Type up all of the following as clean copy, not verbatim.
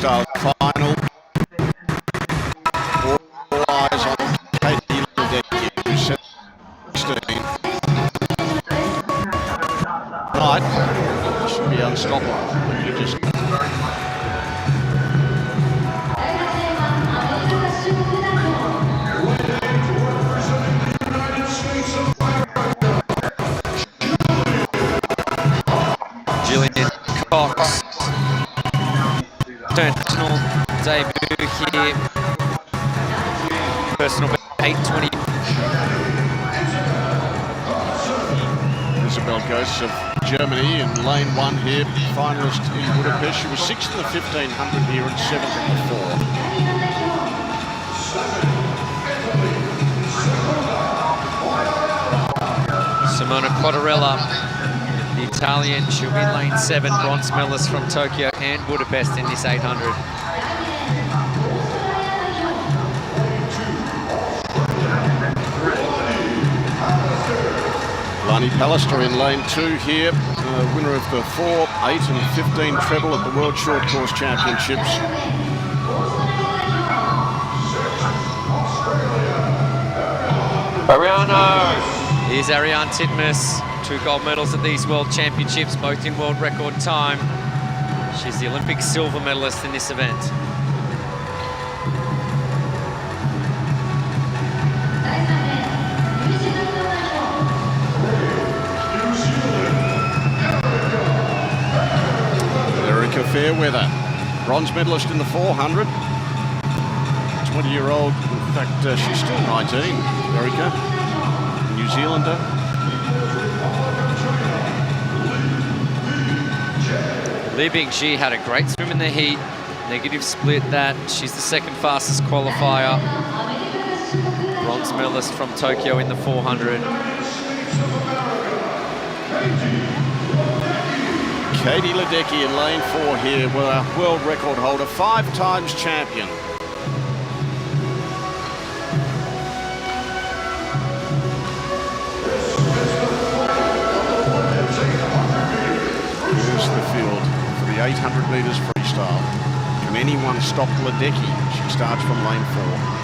freestyle final. All eyes on Katie Ledecky, who set 16. Right, should be unstoppable. You just Cox, international debut here, personal 8:20. Isabel Ghosts of Germany in lane 1 here, finalist in Budapest. She was 6th in the 1500 here and 7th in the 4. Simona Quattarella, the Italian, she'll be in lane 7, bronze medalist from Tokyo and Budapest in this 800. Lani Pallister in lane 2 here, winner of the 4, 8 and 15 treble at the World Short Course Championships. Here's Ariane Titmus, 2 gold medals at these World Championships, both in world record time. She's the Olympic silver medalist in this event. Erica Fairweather, bronze medalist in the 400. 20-year-old, in fact, she's still 19, Erica, New Zealander. Li Bingji had a great swim in the heat, negative split that. She's the 2nd fastest qualifier. Bronze medalist from Tokyo in the 400. Katie Ledecky in lane 4 here, with a world record holder, 5 times champion. Here's the field for the 800 metres freestyle. Can anyone stop Ledecky? She starts from lane 4.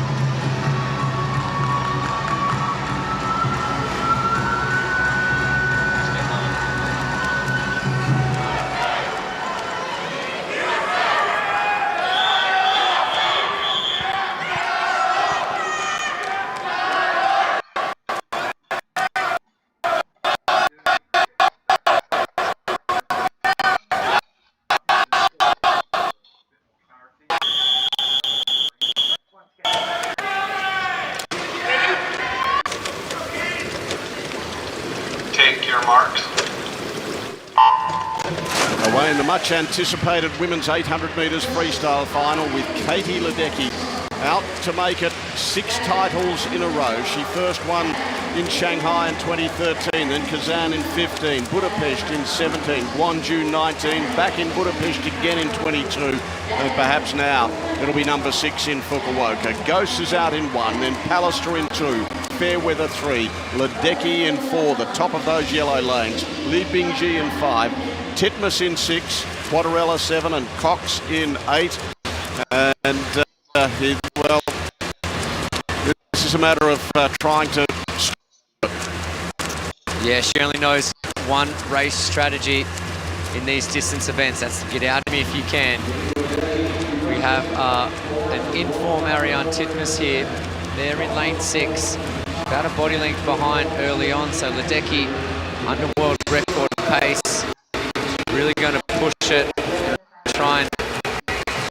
Away in the much anticipated women's 800 metres freestyle final with Katie Ledecky out to make it 6 titles in a row. She first won in Shanghai in 2013, then Kazan in 15, Budapest in 17, Gwangju 19, back in Budapest again in 22, and perhaps now it'll be number 6 in Fukuoka. Ghost is out in 1, then Pallister in 2, Fairweather 3, Ledecky in 4, the top of those yellow lanes, Li Bingji in 5, Titmus in 6, Quattarella 7 and Cox in 8. And well, this is a matter of trying to... Yeah, she only knows one race strategy in these distance events. That's to get out of me if you can. We have an in-form Ariane Titmus here. They're in lane 6, about a body length behind early on. So Ledecky, under world record pace, really going to push it and try and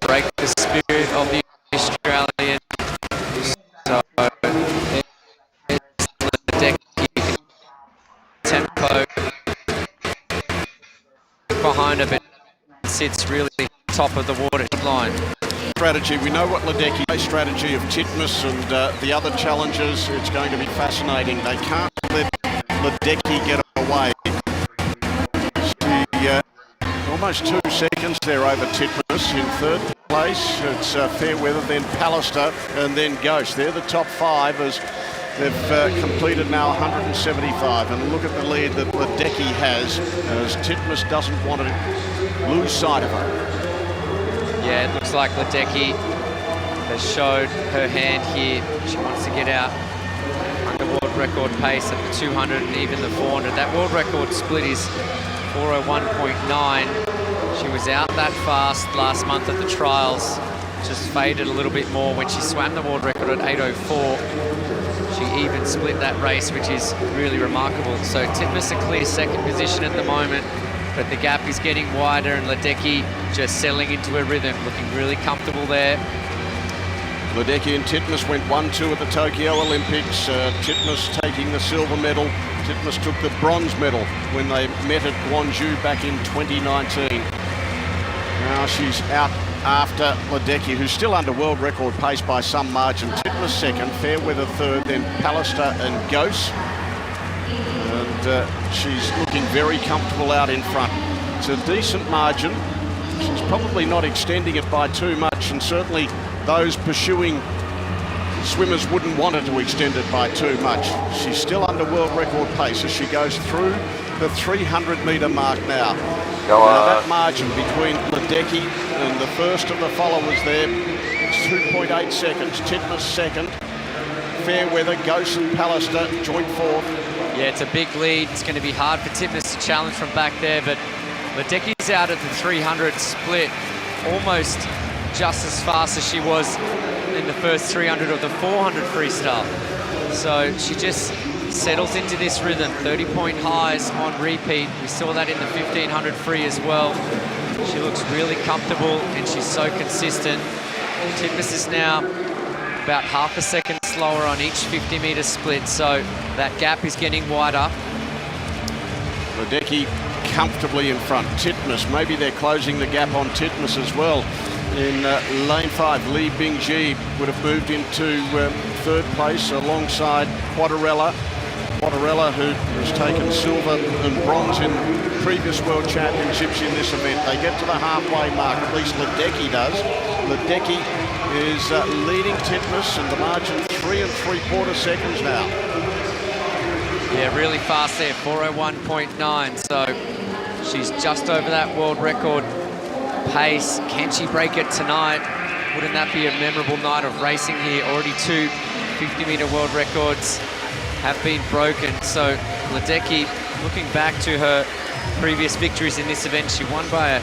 break the spirit of the Australian. So Ledecky, tempo behind her, but sits really top of the water line. Strategy. We know what Ledecky's strategy of Titmus and the other challengers. It's going to be fascinating. They can't let Ledecky get away. She, almost 2 seconds there over Titmus in 3rd place. It's Fairweather, then Pallister, and then Ghost. They're the top 5 as they've completed now 175. And look at the lead that Ledecky has, as Titmus doesn't want to lose sight of her. Yeah, it looks like Ledecky has showed her hand here. She wants to get out under world record pace at the 200 and even the 400. That world record split is 4:01.9. She was out that fast last month at the trials. Just faded a little bit more when she swam the world record at 8:04. She even split that race, which is really remarkable. So Titmus a clear second position at the moment, but the gap is getting wider, and Ledecky just settling into her rhythm, looking really comfortable there. Ledecky and Titmus went 1-2 at the Tokyo Olympics. Titmus taking the silver medal. Titmus took the bronze medal when they met at Gwangju back in 2019. Now she's out after Ledecky, who's still under world record pace by some margin. Titmus second, Fairweather third, then Pallister and Gose. And she's looking very comfortable out in front. It's a decent margin. She's probably not extending it by too much, and certainly those pursuing swimmers wouldn't want her to extend it by too much. She's still under world record pace as she goes through the 300-metre mark now. Now that margin between Ledecky and the first of the followers there is 2.8 seconds. Titmus second, Fairweather, Gose and Pallister joint fourth. Yeah, it's a big lead. It's going to be hard for Titmus to challenge from back there, but Ledecky's out at the 300 split almost just as fast as she was in the first 300 of the 400 freestyle. So she just settles into this rhythm, 30-point highs on repeat. We saw that in the 1500 free as well. She looks really comfortable and she's so consistent. Titmus is now about half a second slower on each 50-metre split, so that gap is getting wider. Ledecky comfortably in front. Titmus, maybe they're closing the gap on Titmus as well. In lane 5, Li Bingji would have moved into third place alongside Quadarella. Quadarella, who has taken silver and bronze in previous world championships in this event. They get to the halfway mark, at least Ledecky does. Ledecky is leading Titmus, and the margin 3 3/4 seconds now. Yeah, really fast there, 4:01.9. So she's just over that world record pace. Can she break it tonight? Wouldn't that be a memorable night of racing here? Already two 50-metre world records have been broken. So Ledecky, looking back to her previous victories in this event, she won by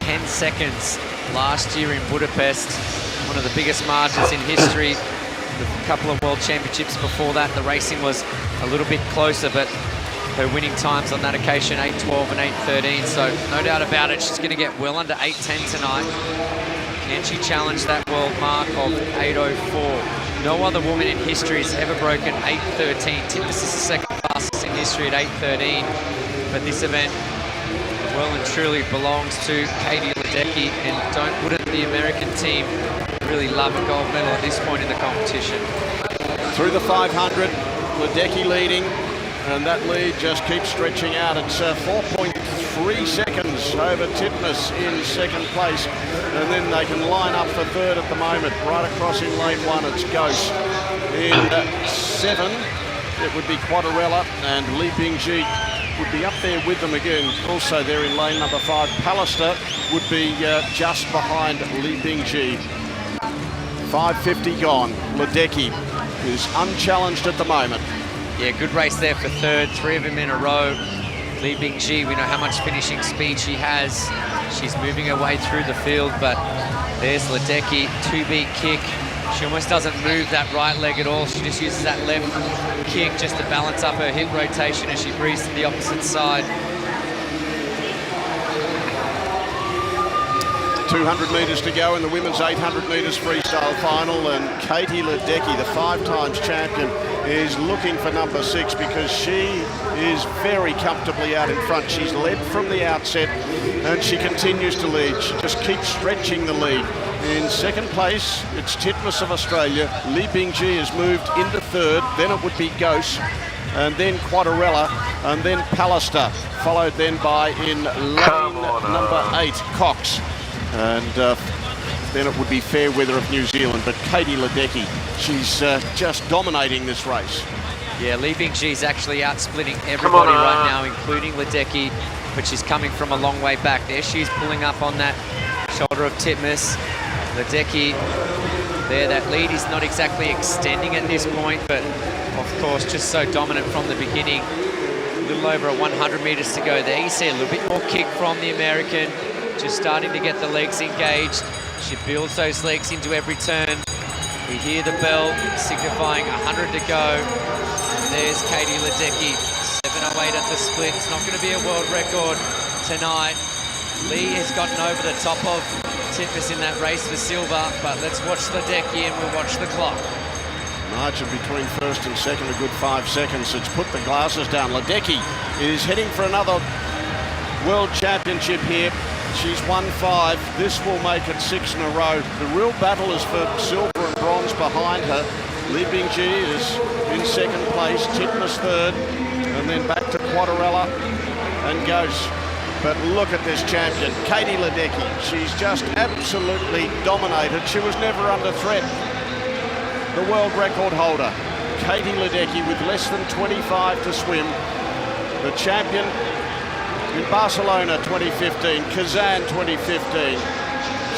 10 seconds last year in Budapest, one of the biggest margins in history. A couple of world championships before that, the racing was a little bit closer, but her winning times on that occasion, 8:12 and 8:13. So no doubt about it, she's going to get well under 8:10 tonight. Can she challenge that world mark of 8:04? No other woman in history has ever broken 8:13. Titmus is the second fastest in history at 8:13. But this event well and truly belongs to Katie Ledecky, and wouldn't the American team really love a gold medal at this point in the competition? Through the 500, Ledecky leading, and that lead just keeps stretching out. It's 4.3 seconds over Titmus in second place, and then they can line up for third at the moment. Right across in lane 1, it's Gose. In 7, it would be Quadarella, and Li Bingji would be up there with them again. Also there in lane number 5, Pallister would be just behind Li Bingji. 5:50 gone. Ledecky is unchallenged at the moment. Yeah, good race there for third, 3 of them in a row. Li Bingji, we know how much finishing speed she has. She's moving her way through the field, but there's Ledecky, 2-beat kick. She almost doesn't move that right leg at all. She just uses that left kick just to balance up her hip rotation as she breathes to the opposite side. 200 metres to go in the women's 800 metres freestyle final, and Katie Ledecky, the 5-times champion, is looking for number 6 because she is very comfortably out in front. She's led from the outset and she continues to lead. She just keeps stretching the lead. In second place, it's Titmus of Australia. Li Bingji has moved into third, then it would be Gose, and then Quadarella, and then Pallister, followed then by in lane number 8, Cox. And then it would be Fairweather of New Zealand. But Katie Ledecky, she's just dominating this race. Yeah, Li Bingji's actually out-splitting everybody right now, including Ledecky, but she's coming from a long way back. There she is pulling up on that shoulder of Titmus. Ledecky there, that lead is not exactly extending at this point, but of course just so dominant from the beginning. A little over 100 meters to go there. You see a little bit more kick from the American, just starting to get the legs engaged. She builds those legs into every turn. We hear the bell signifying 100 to go. There's Katie Ledecky, 7:08 at the split. It's not going to be a world record tonight. Lee has gotten over the top of Titmus in that race for silver, but let's watch Ledecky and we'll watch the clock. Margin between first and second, a good 5 seconds. It's put the glasses down. Ledecky is heading for another world championship here. She's won 5. This will make it 6 in a row. The real battle is for silver and bronze behind her. Li Bingji is in second place, Titmus third, and then back to Quadrella and goes. But look at this champion, Katie Ledecky. She's just absolutely dominated. She was never under threat. The world record holder, Katie Ledecky, with less than 25 to swim. The champion in Barcelona 2015, Kazan 2015.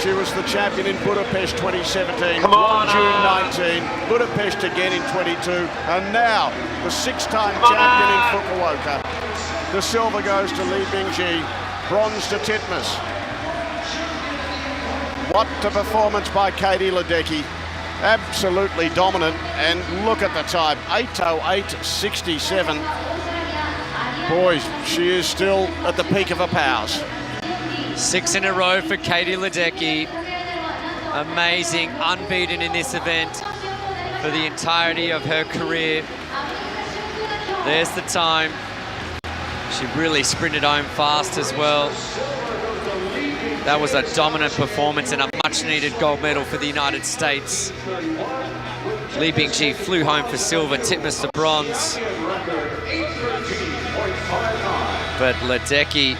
She was the champion in Budapest 2017, June 19, Budapest again in 22, and now the 6-time champion in Fukuoka. The silver goes to Li Bingji, bronze to Titmus. What a performance by Katie Ledecky. Absolutely dominant, and look at the time, 8:08.67. Boys, she is still at the peak of her powers. 6 in a row for Katie Ledecky. Amazing, unbeaten in this event for the entirety of her career. There's the time. She really sprinted home fast as well. That was a dominant performance and a much-needed gold medal for the United States. Li Bingji flew home for silver, Titmus to bronze. But Ledecky,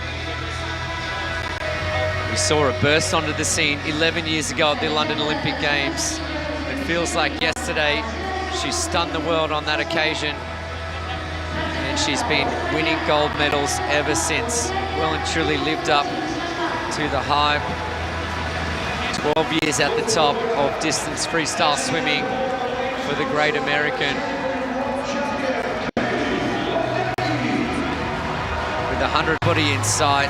we saw her burst onto the scene 11 years ago at the London Olympic Games. It feels like yesterday. She stunned the world on that occasion. And she's been winning gold medals ever since. Well and truly lived up to the hype. 12 years at the top of distance freestyle swimming for the great American. With 100 body in sight,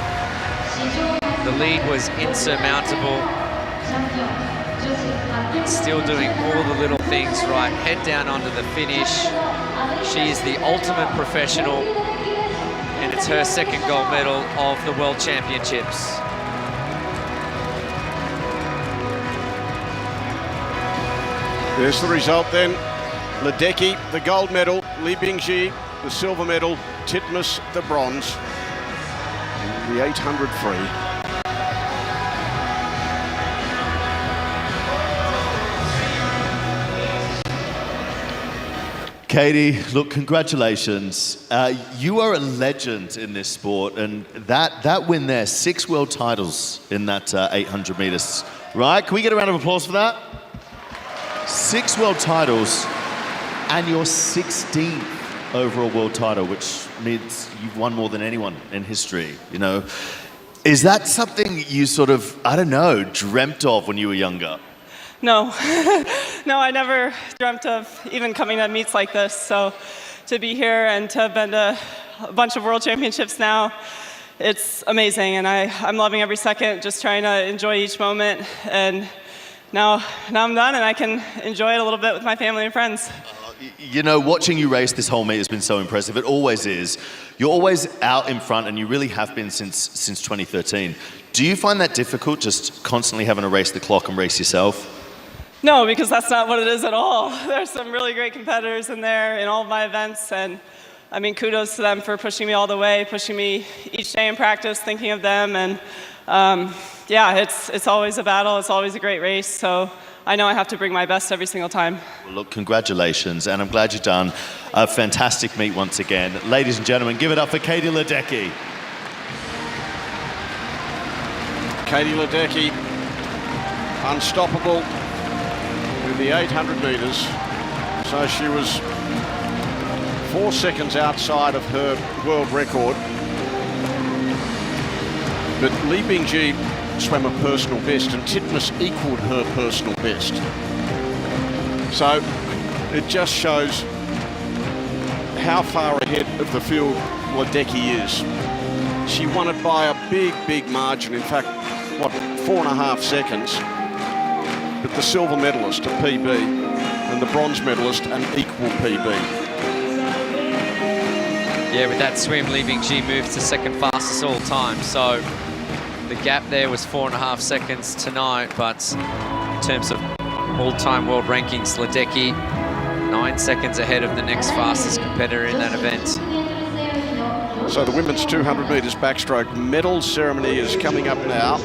the lead was insurmountable. Still doing all the little things right. Head down onto the finish. She is the ultimate professional, and it's her second gold medal of the World Championships. There's the result then. Ledecky, the gold medal. Li Bingji, the silver medal. Titmus, the bronze. The 800 free. Katie, look, congratulations. You are a legend in this sport, and that win there, 6 world titles in that 800 meters, right? Can we get a round of applause for that? 6 world titles, and your 16th overall world title, which means you've won more than anyone in history, you know. Is that something you sort of, I don't know, dreamt of when you were younger? No, no, I never dreamt of even coming to meets like this. So to be here and to have been to a bunch of world championships now, it's amazing. And I'm loving every second, just trying to enjoy each moment. And now I'm done and I can enjoy it a little bit with my family and friends. You know, watching you race this whole meet has been so impressive. It always is. You're always out in front, and you really have been since 2013. Do you find that difficult, just constantly having to race the clock and race yourself? No, because that's not what it is at all. There's some really great competitors in there in all of my events, and I mean, kudos to them for pushing me all the way, pushing me each day in practice, thinking of them, and yeah, it's always a battle, it's always a great race, so I know I have to bring my best every single time. Well, look, congratulations, and I'm glad you've done a fantastic meet once again. Ladies and gentlemen, give it up for Katie Ledecky. Katie Ledecky, unstoppable with the 800 meters. So she was 4 seconds outside of her world record. But Li Bingji swam a personal best, and Titmus equalled her personal best. So it just shows how far ahead of the field Ledecky is. She won it by a big, big margin. In fact, what, 4.5 seconds. But the silver medalist, a PB, and the bronze medalist, an equal PB. Yeah, with that swim, Li Bingji moved to second fastest all time. So the gap there was 4.5 seconds tonight, but in terms of all-time world rankings, Ledecky 9 seconds ahead of the next fastest competitor in that event. So the women's 200 metres backstroke medal ceremony is coming up now.